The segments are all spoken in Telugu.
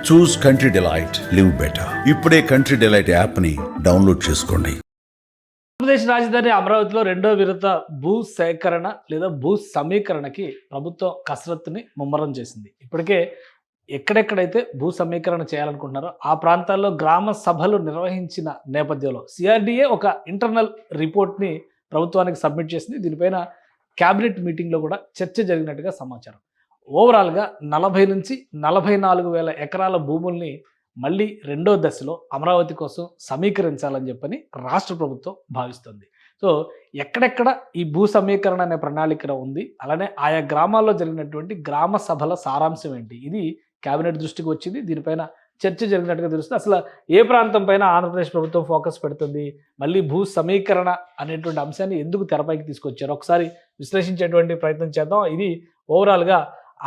చూస్ కంట్రీ డిలైట్, లివ్ బెటర్. ఇప్పుడే కంట్రీ డిలైట్ యాప్ని డౌన్లోడ్ చేసుకోండి. ఆంధ్రప్రదేశ్ రాజధాని అమరావతిలో రెండో విడత భూ సేకరణ లేదా భూ సమీకరణకి ప్రభుత్వం కసరత్తుని ముమ్మరం చేసింది. ఇప్పటికే ఎక్కడెక్కడైతే భూ సమీకరణ చేయాలనుకుంటున్నారో ఆ ప్రాంతాల్లో గ్రామ సభలు నిర్వహించిన నేపథ్యంలో సిఆర్డీఏ ఒక ఇంటర్నల్ రిపోర్ట్ని ప్రభుత్వానికి సబ్మిట్ చేసింది. దీనిపైన క్యాబినెట్ మీటింగ్లో కూడా చర్చ జరిగినట్టుగా సమాచారం. ఓవరాల్గా 40 నుంచి 44 వేల ఎకరాల భూముల్ని మళ్ళీ రెండో దశలో అమరావతి కోసం సమీకరించాలని చెప్పని రాష్ట్ర ప్రభుత్వం భావిస్తుంది. సో ఎక్కడెక్కడ ఈ భూ సమీకరణ అనే ప్రణాళిక ఉంది, అలానే ఆయా గ్రామాల్లో జరిగినటువంటి గ్రామ సభల సారాంశం ఏంటి, ఇది కేబినెట్ దృష్టికి వచ్చింది. దీనిపైన చర్చ జరిగినట్టుగా తెలుస్తుంది. అసలు ఏ ప్రాంతం పైన ఆంధ్రప్రదేశ్ ప్రభుత్వం ఫోకస్ పెడుతుంది, మళ్ళీ భూ సమీకరణ అనేటువంటి అంశాన్ని ఎందుకు తెరపైకి తీసుకొచ్చారు, ఒకసారి విశ్లేషించేటువంటి ప్రయత్నం చేద్దాం. ఇది ఓవరాల్గా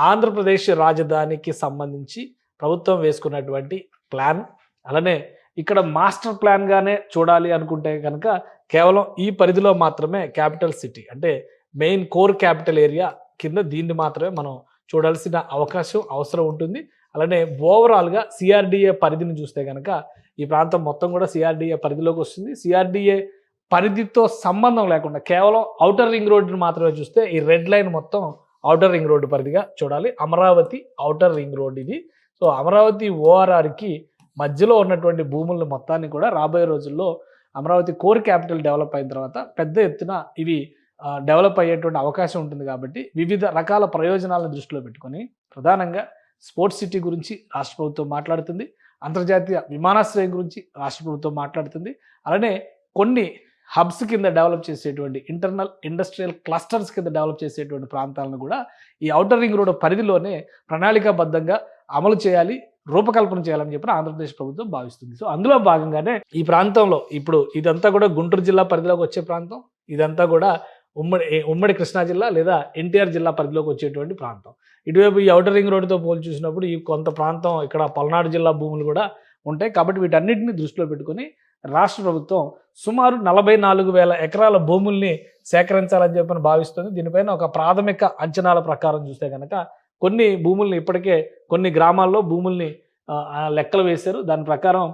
ఆంధ్రప్రదేశ్ రాజధానికి సంబంధించి ప్రభుత్వం వేసుకున్నటువంటి ప్లాన్, అలానే ఇక్కడ మాస్టర్ ప్లాన్గానే చూడాలి అనుకుంటే కనుక కేవలం ఈ పరిధిలో మాత్రమే క్యాపిటల్ సిటీ అంటే మెయిన్ కోర్ క్యాపిటల్ ఏరియా కింద దీన్ని మాత్రమే మనం చూడాల్సిన అవసరం ఉంటుంది. అలానే ఓవరాల్గా సిఆర్డీఏ పరిధిని చూస్తే కనుక ఈ ప్రాంతం మొత్తం కూడా సిఆర్డీఏ పరిధిలోకి వస్తుంది. సిఆర్డీఏ పరిధితో సంబంధం లేకుండా కేవలం ఔటర్ రింగ్ రోడ్డుని మాత్రమే చూస్తే ఈ రెడ్ లైన్ మొత్తం ఔటర్ రింగ్ రోడ్డు పరిధిగా చూడాలి. అమరావతి ఔటర్ రింగ్ రోడ్ ఇది. సో అమరావతి ఓఆర్ఆర్కి మధ్యలో ఉన్నటువంటి భూముల మొత్తాన్ని కూడా రాబోయే రోజుల్లో అమరావతి కోర్ క్యాపిటల్ డెవలప్ అయిన తర్వాత పెద్ద ఎత్తున ఇవి డెవలప్ అయ్యేటువంటి అవకాశం ఉంటుంది. కాబట్టి వివిధ రకాల ప్రయోజనాలను దృష్టిలో పెట్టుకొని ప్రధానంగా స్పోర్ట్స్ సిటీ గురించి రాష్ట్ర ప్రభుత్వం మాట్లాడుతుంది, అంతర్జాతీయ విమానాశ్రయం గురించి రాష్ట్ర ప్రభుత్వం మాట్లాడుతుంది, అలానే కొన్ని హబ్స్ కింద డెవలప్ చేసేటువంటి ఇంటర్నల్ ఇండస్ట్రియల్ క్లస్టర్స్ కింద డెవలప్ చేసేటువంటి ప్రాంతాలను కూడా ఈ ఔటర్ రింగ్ రోడ్ పరిధిలోనే ప్రణాళికాబద్ధంగా అమలు చేయాలి, రూపకల్పన చేయాలని చెప్పి ఆంధ్రప్రదేశ్ ప్రభుత్వం భావిస్తుంది. సో అందులో భాగంగానే ఈ ప్రాంతంలో ఇప్పుడు ఇదంతా కూడా గుంటూరు జిల్లా పరిధిలోకి వచ్చే ప్రాంతం, ఇదంతా కూడా ఉమ్మడి కృష్ణా జిల్లా లేదా ఎన్టీఆర్ జిల్లా పరిధిలోకి వచ్చేటువంటి ప్రాంతం. ఇటువైపు ఈ ఔటర్ రింగ్ రోడ్డుతో పోల్చి చూసినప్పుడు ఈ కొంత ప్రాంతం ఇక్కడ పల్నాడు జిల్లా భూములు కూడా ఉంటాయి. కాబట్టి వీటన్నిటిని దృష్టిలో పెట్టుకుని రాష్ట్ర ప్రభుత్వం సుమారు 44 వేల ఎకరాల భూముల్ని సేకరించాలని చెప్పని భావిస్తుంది. దీనిపైన ఒక ప్రాథమిక అంచనాల ప్రకారం చూస్తే కనుక కొన్ని భూముల్ని ఇప్పటికే కొన్ని గ్రామాల్లో భూముల్ని లెక్కలు వేశారు. దాని ప్రకారం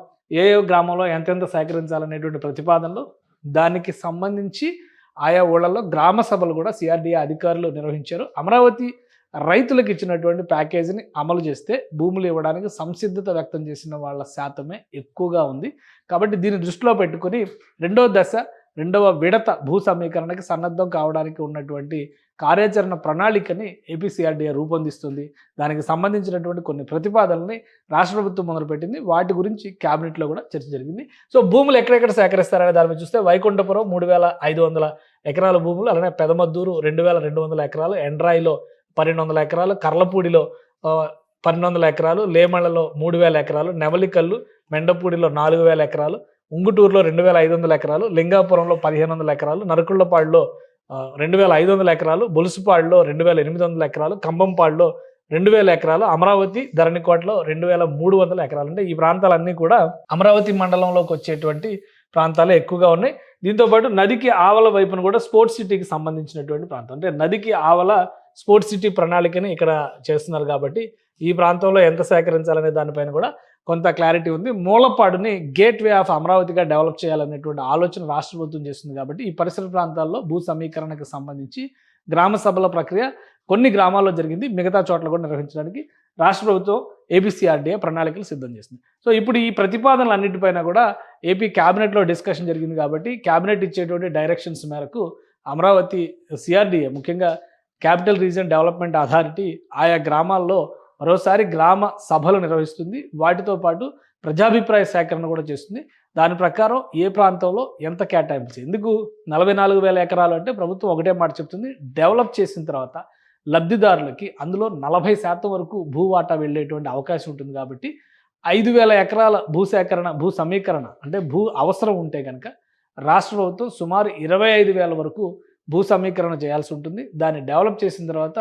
ఏ గ్రామంలో ఎంతెంత సేకరించాలనేటువంటి ప్రతిపాదనలు, దానికి సంబంధించి ఆయా ఊళ్ళల్లో గ్రామ సభలు కూడా సిఆర్డీఏ అధికారులు నిర్వహించారు. అమరావతి రైతులకు ఇచ్చినటువంటి ప్యాకేజీని అమలు చేస్తే భూములు ఇవ్వడానికి సంసిద్ధత వ్యక్తం చేసిన వాళ్ళ శాతమే ఎక్కువగా ఉంది. కాబట్టి దీన్ని దృష్టిలో పెట్టుకుని రెండవ విడత భూ సమీకరణకి సన్నద్ధం కావడానికి ఉన్నటువంటి కార్యాచరణ ప్రణాళికని ఏపీసీఆర్డీఏ రూపొందిస్తుంది. దానికి సంబంధించినటువంటి కొన్ని ప్రతిపాదనల్ని రాష్ట్ర ప్రభుత్వం మొదలుపెట్టింది. వాటి గురించి క్యాబినెట్లో కూడా చర్చ జరిగింది. సో భూములు ఎక్కడెక్కడ సేకరిస్తారనే దాని మీద చూస్తే వైకుంఠపురం 3500 ఎకరాల భూములు, అలానే పెదమద్దూరు 2200 ఎకరాలు, ఎండ్రాయిలో 1200 ఎకరాలు, కర్లపూడిలో 1200 ఎకరాలు, లేమళ్లలో 3000 ఎకరాలు, నెవలికల్లు మెండపూడిలో 4000 ఎకరాలు, ఉంగుటూరులో 2500 ఎకరాలు, లింగాపురంలో 1500 ఎకరాలు, నరకుళ్ళపాడులో 2500 ఎకరాలు, బొలుసుపాడులో 2800 ఎకరాలు, కంబంపాడులో 2000 ఎకరాలు, అమరావతి ధరణికోటలో 2300 ఎకరాలు. అంటే ఈ ప్రాంతాలన్నీ కూడా అమరావతి మండలంలోకి వచ్చేటువంటి ప్రాంతాలే ఎక్కువగా ఉన్నాయి. దీంతోపాటు నదికి ఆవల వైపున కూడా స్పోర్ట్స్ సిటీకి సంబంధించినటువంటి ప్రాంతం, అంటే నదికి ఆవల స్పోర్ట్స్ సిటీ ప్రణాళికని ఇక్కడ చేస్తున్నారు. కాబట్టి ఈ ప్రాంతంలో ఎంత సేకరించాలనే దానిపైన కూడా కొంత క్లారిటీ ఉంది. మూలపాడుని గేట్ వే ఆఫ్ అమరావతిగా డెవలప్ చేయాలనేటువంటి ఆలోచన రాష్ట్ర ప్రభుత్వం చేస్తుంది. కాబట్టి ఈ పరిసర ప్రాంతాల్లో భూ సమీకరణకు సంబంధించి గ్రామ సభల ప్రక్రియ కొన్ని గ్రామాల్లో జరిగింది, మిగతా చోట్ల కూడా నిర్వహించడానికి రాష్ట్ర ప్రభుత్వం ఏపీసీఆర్డీఏ ప్రణాళికలు సిద్ధం చేసింది. సో ఇప్పుడు ఈ ప్రతిపాదనలు అన్నింటిపైన కూడా ఏపీ క్యాబినెట్లో డిస్కషన్ జరిగింది. కాబట్టి క్యాబినెట్ ఇచ్చేటువంటి డైరెక్షన్స్ మేరకు అమరావతి సిఆర్డీఏ, ముఖ్యంగా క్యాపిటల్ రీజియన్ డెవలప్మెంట్ అథారిటీ ఆయా గ్రామాల్లో మరోసారి గ్రామ సభలు నిర్వహిస్తుంది. వాటితో పాటు ప్రజాభిప్రాయ సేకరణ కూడా చేస్తుంది. దాని ప్రకారం ఏ ప్రాంతంలో ఎంత కేటాయింపు, ఎందుకు 44 వేల ఎకరాలు అంటే ప్రభుత్వం ఒకటే మాట చెప్తుంది, డెవలప్ చేసిన తర్వాత లబ్ధిదారులకి అందులో 40% వరకు భూ వాటా వెళ్ళేటువంటి అవకాశం ఉంటుంది. కాబట్టి 5000 ఎకరాల భూ సమీకరణ అంటే భూ అవసరం ఉంటే కనుక రాష్ట్ర ప్రభుత్వం సుమారు 25,000 వరకు భూ సమీకరణ చేయాల్సి ఉంటుంది. దాన్ని డెవలప్ చేసిన తర్వాత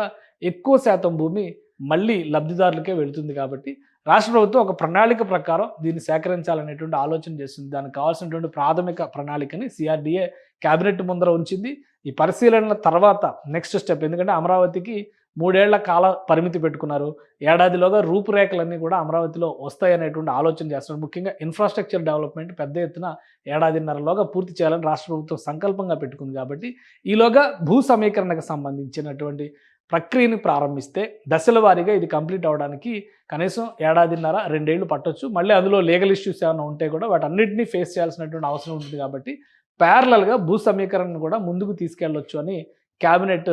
ఎక్కువ శాతం భూమి మళ్ళీ లబ్ధిదారులకే వెళుతుంది. కాబట్టి రాష్ట్ర ప్రభుత్వం ఒక ప్రణాళిక ప్రకారం దీన్ని సేకరించాలనేటువంటి ఆలోచన చేస్తుంది. దానికి కావాల్సినటువంటి ప్రాథమిక ప్రణాళికని సిఆర్డీఏ క్యాబినెట్ ముందర ఉంచింది. ఈ పరిశీలనల తర్వాత నెక్స్ట్ స్టెప్, ఎందుకంటే అమరావతికి 3 ఏళ్ల కాల పరిమితి పెట్టుకున్నారు. ఏడాదిలోగా రూపురేఖలన్నీ కూడా అమరావతిలో వస్తాయనేటువంటి ఆలోచన చేస్తున్నారు. ముఖ్యంగా ఇన్‌ఫ్రాస్ట్రక్చర్ డెవలప్‌మెంట్ పెద్ద ఎత్తున ఏడాదిన్నరలోగా పూర్తి చేయాలని రాష్ట్ర ప్రభుత్వం సంకల్పంగా పెట్టుకుంది కాబట్టి, ఈలోగా భూ సమీకరణకు సంబంధించినటువంటి ప్రక్రియని ప్రారంభిస్తే దశల వారీగా ఇది కంప్లీట్ అవ్వడానికి కనీసం ఏడాదిన్నర, 2 ఏళ్ళు పట్టొచ్చు. మళ్ళీ అందులో లీగల్ ఇష్యూస్ ఏమైనా ఉంటే కూడా వాటన్నిటిని ఫేస్ చేయాల్సినటువంటి అవసరం ఉంటుంది కాబట్టి, ప్యారలల్‌గా భూ సమీకరణను కూడా ముందుకు తీసుకెళ్లొచ్చు అని కేబినెట్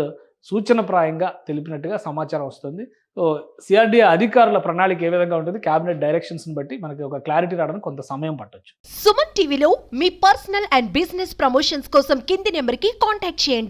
సూచనప్రాయంగా తెలిపినట్టుగా సమాచారం వస్తుంది. సో, సిఆర్‌డీఏ అధికారుల ప్రణాళిక ఏ విధంగా ఉంటుంది, కేబినెట్ డైరెక్షన్స్‌ని బట్టి మనకి ఒక క్లారిటీ రావడానికి కొంత సమయం పట్టొచ్చు. సుమన్ టీవీలో మీ పర్సనల్ అండ్ బిజినెస్ ప్రమోషన్స్ కోసం కింది నెంబర్కి కాంటాక్ట్ చేయండి.